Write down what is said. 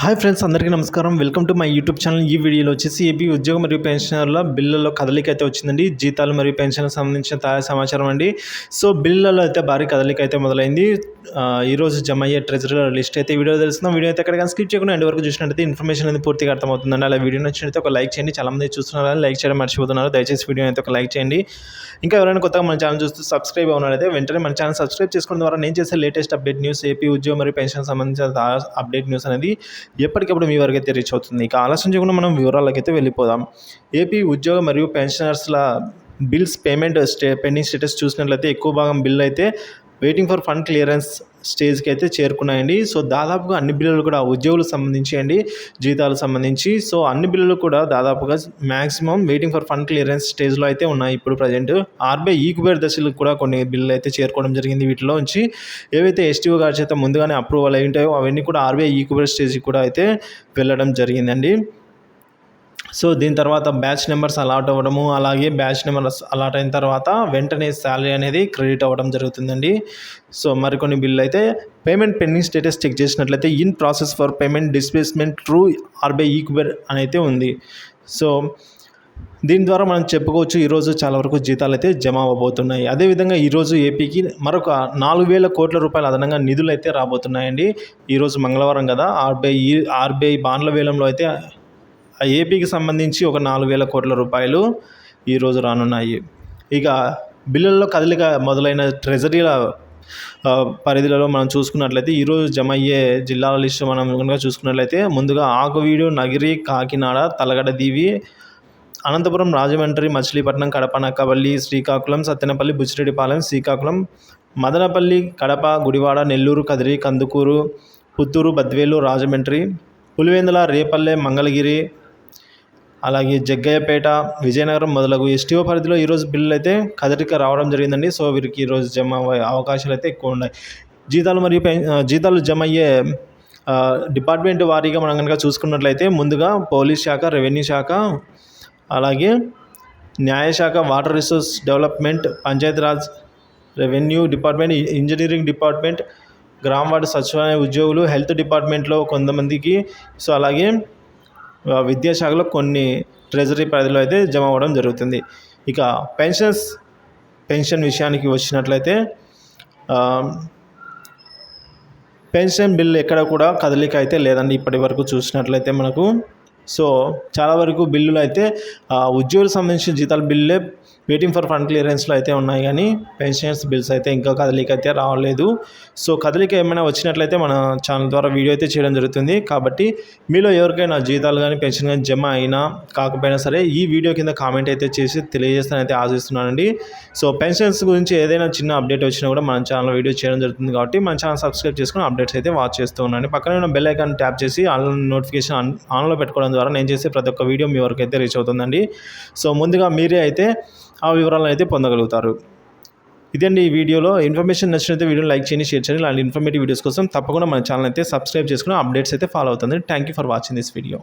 Hi friends, అందరికీ నమస్కారం. Welcome to my YouTube channel. ఈ వీడియోలో వచ్చేసి ఏపీ ఉద్యోగ మరియు పెన్షనర్ల బిల్లులో కదలిక అయితే వచ్చిందండి. జీతాలు మరియు పెన్షన్లకు సంబంధించిన తాజా సమాచారం అండి. సో బిల్లులలో అయితే భారీ కదలిక అయితే మొదలైంది. ఈరోజు జమ అయ్యే ట్రెజరీల లిస్ట్ అయితే వీడియో తెలుస్తుంది. వీడియో అయితే ఎక్కడ స్కిప్ చేయకుండా ఎండ్ వరకు చూసినట్టయితే ఇన్ఫర్మేషన్ అనేది పూర్తిగా అర్థమవుతుందండి. అలా వీడియో నచ్చినట్లయితే ఒక లైక్ చేయండి. చాలామంది చూస్తున్నారు, లైక్ చేయడం మర్చిపోతున్నారు. దయచేసి వీడియో అయితే ఒక లైక్ చేయండి. ఇంకా ఎవరైనా కొత్తగా మన ఛానల్ చూస్తూ సబ్స్క్రైబ్ అవునారైతే వెంటనే మన ఛానల్ సబ్స్క్రైబ్ చేసుకోవడం ద్వారా నేను చేసే లేటెస్ట్ అప్డేట్ న్యూస్, ఏపీ ఉద్యోగం మరియు పెన్షన్ సంబంధించిన అప్డేట్ న్యూస్ అనేది ఎప్పటికప్పుడు మీ వరకు అయితే రీచ్ అవుతుంది. ఇక ఆలస్యం చేయకుండా మనం వివరాలకైతే వెళ్ళిపోదాం. ఏపీ ఉద్యోగ మరియు పెన్షనర్స్ల బిల్స్ పేమెంట్ పెండింగ్ స్టేటస్ చూసినట్లయితే ఎక్కువ భాగం బిల్లు అయితే వెయిటింగ్ ఫర్ ఫండ్ క్లియరెన్స్ స్టేజ్కి అయితే చేరుకున్నాయండి. సో దాదాపుగా అన్ని బిల్లులు కూడా ఉద్యోగులకు సంబంధించి అండి, జీతాలకు సంబంధించి సో అన్ని బిల్లులు కూడా దాదాపుగా maximum waiting for fund clearance స్టేజ్లో అయితే ఉన్నాయి. ఇప్పుడు ప్రజెంట్ ఆర్బీఐ ఈ కుబేర్ దశలకు కూడా కొన్ని బిల్లులు అయితే చేరుకోవడం జరిగింది. వీటిలో నుంచి ఏవైతే ఎస్టీఓ గారి చేత ముందుగానే అప్రూవల్ అయి ఉంటాయో అవన్నీ కూడా ఆర్బీఐ ఈ కుబేర్ స్టేజ్కి కూడా అయితే వెళ్ళడం జరిగిందండి. సో దీని తర్వాత బ్యాచ్ నెంబర్స్ అలాట్ అవ్వడము, అలాగే బ్యాచ్ నెంబర్స్ అలాట్ అయిన తర్వాత వెంటనే శాలరీ అనేది క్రెడిట్ అవ్వడం జరుగుతుందండి. సో మరికొన్ని బిల్లు అయితే పేమెంట్ పెండింగ్ స్టేటస్ చెక్ చేసినట్లయితే in process for payment disbursement through RBI ఈ కుబేర్ అని అయితే ఉంది. సో దీని ద్వారా మనం చెప్పుకోవచ్చు ఈరోజు చాలా వరకు జీతాలు అయితే జమ అవ్వబోతున్నాయి. అదేవిధంగా ఈరోజు ఏపీకి మరొక 4,000 కోట్ల రూపాయలు అదనంగా నిధులు అయితే రాబోతున్నాయండి. ఈరోజు మంగళవారం కదా, ఆర్బీఐ బాండ్ల వేలంలో అయితే ఏపీకి సంబంధించి ఒక 4,000 కోట్ల రూపాయలు ఈరోజు రానున్నాయి. ఇక బిల్లుల్లో కదలిక మొదలైన ట్రెజరీల పరిధిలో మనం చూసుకున్నట్లయితే ఈరోజు జమ అయ్యే జిల్లాల లిస్టు మనం కనుక చూసుకున్నట్లయితే ముందుగా ఆకువీడు, నగిరి, కాకినాడ, తలగడదీవి, అనంతపురం, రాజమండ్రి, మచిలీపట్నం, కడప, నక్కపల్లి, శ్రీకాకుళం, సత్తెనపల్లి, బుచ్చిరెడ్డిపాలెం, శ్రీకాకుళం, మదనపల్లి, కడప, గుడివాడ, నెల్లూరు, కదిరి, కందుకూరు, పుత్తూరు, బద్వేలు, రాజమండ్రి, పులివెందుల, రేపల్లె, మంగళగిరి, అలాగే జగ్గయ్యపేట, విజయనగరం మొదలగు ఎస్టీఓ పరిధిలో ఈరోజు బిల్లులు అయితే కదలిక రావడం జరిగిందండి. సో వీరికి ఈరోజు జమ అయ్యే అవకాశాలు అయితే ఎక్కువ ఉన్నాయి. జీతాలు జమ అయ్యే డిపార్ట్మెంట్ వారీగా మనం కనుక చూసుకున్నట్లయితే ముందుగా పోలీస్ శాఖ, రెవెన్యూ శాఖ, అలాగే న్యాయశాఖ, water resource development, Panchayati Raj, revenue department, engineering department, గ్రామ వార్డు సచివాలయ ఉద్యోగులు, హెల్త్ డిపార్ట్మెంట్లో కొంతమందికి, సో అలాగే విద్యాశాఖలో కొన్ని ట్రెజరీ పరిధిలో అయితే జమ అవ్వడం జరుగుతుంది. ఇక పెన్షన్ విషయానికి వచ్చినట్లయితే పెన్షన్ బిల్ ఎక్కడ కూడా కదలిక అయితే లేదండి ఇప్పటి వరకు చూసినట్లయితే మనకు. సో చాలా వరకు బిల్లులు అయితే ఉద్యోగులకు సంబంధించిన జీతాల బిల్లే వెయిటింగ్ ఫర్ ఫండ్ క్లియరెన్స్లో అయితే ఉన్నాయి, కానీ పెన్షన్స్ బిల్స్ అయితే ఇంకా కదలిక అయితే రావలేదు. సో కదలిక ఏమైనా వచ్చినట్లయితే మన ఛానల్ ద్వారా వీడియో అయితే చేయడం జరుగుతుంది. కాబట్టి మీలో ఎవరికైనా జీతాలు కానీ పెన్షన్ కానీ జమ అయినా కాకపోయినా సరే ఈ వీడియో కింద కామెంట్ అయితే చేసి తెలియజేస్తానైతే ఆశిస్తున్నానండి. సో పెన్షన్స్ గురించి ఏదైనా చిన్న అప్డేట్ వచ్చినా కూడా మన ఛానల్ వీడియో చేయడం జరుగుతుంది. కాబట్టి మన ఛానల్ సబ్స్క్రైబ్ చేసుకుని అప్డేట్స్ అయితే వాచ్ చేస్తూ ఉండండి. పక్కన ఉన్న బెల్ ఐకాన్ ట్యాప్ చేసి నోటిఫికేషన్ ఆన్లో పెట్టుకోవడం ద్వారా నేను చేసే ప్రతి ఒక్క వీడియో మీ వరకు అయితే రీచ్ అవుతుందండి. సో ముందుగా మీరే అయితే ఆ వివరాలను అయితే పొందగలుగుతారు. ఇదండి ఈ వీడియోలో. ఇన్ఫర్మేషన్ నచ్చినట్లయితే వీడియోని లైక్ చేయండి, షేర్ చేయండి. ఇలాంటి ఇన్ఫర్మేటివ్ వీడియోస్ కోసం తప్పకుండా మన ఛానల్ అయితే సబ్స్క్రైబ్ చేసుకుని అప్డేట్స్ అయితే ఫాలో అవుతుంది. Thank you for watching this video.